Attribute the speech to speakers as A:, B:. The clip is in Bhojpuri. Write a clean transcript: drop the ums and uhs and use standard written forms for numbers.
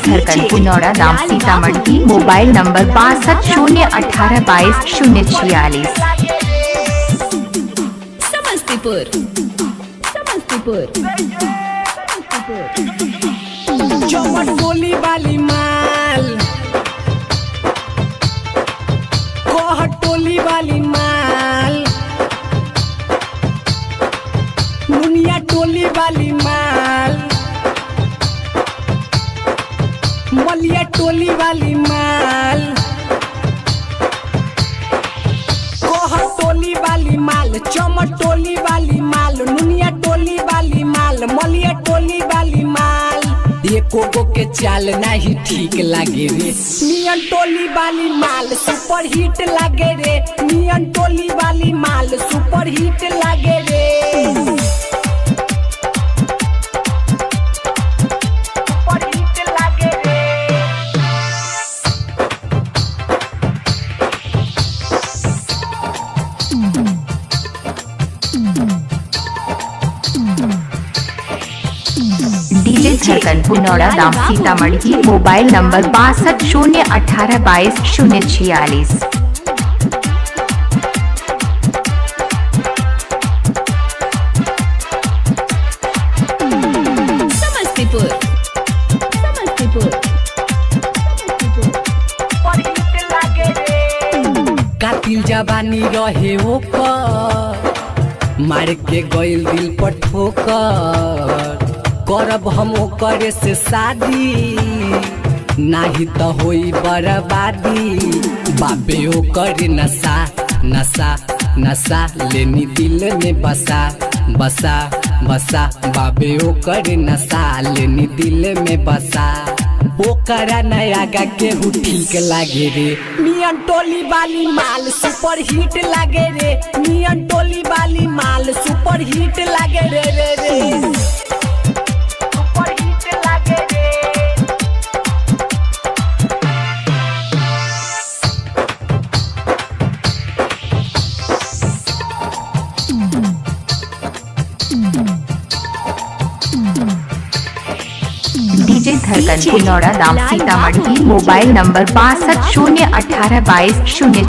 A: धड़कन पुनौरा दाम सीतामढ़ी। Mobile number 6201822046।
B: समस्तीपुर
C: चौमट बोली वाली माल, कोहट टोली वाली माल, मुनिया टोली वाली माल, मलिया टोली वाली माल, कोहट टोली वाली माल, चौमट टोली वाली माल, मुनिया टोली वाली माल, मलिया टोली वाली माल। ये कोको के चाल नहीं ठीक लागे रे। नियन टोली वाली माल सुपर हिट लागे रे। नियन टोली वाली माल सुपर हिट लागे रे। सुपर हिट लागे रे।
A: डीजे धड़कन पुनौरा दाम सीतामढ़ी। Mobile number 6201822046।
B: समस्तीपुर
C: कातिल जवानी रहे ओकर, मार के गइल दिल पर ठोकर। करब हम ओकरे से शादी, नाही तो होई बर्बादी। बाबे ओकरे नशा नशा नशा, लेनी दिल में बसा बसा बसा। बाबे ओकरे नशा लेनी दिल में बसा। ओकरा नया गा केहू ठीक लागे रे। नियन टोली वाली माल सुपर हिट लागे रे। नियन टोली वाली माल सुपर हिट लागे रे रे रे। सुपर हिट लागे रे।
A: डीजे धड़कन पुनौरा दाम सीतामढ़ी। Mobile number 6201822046।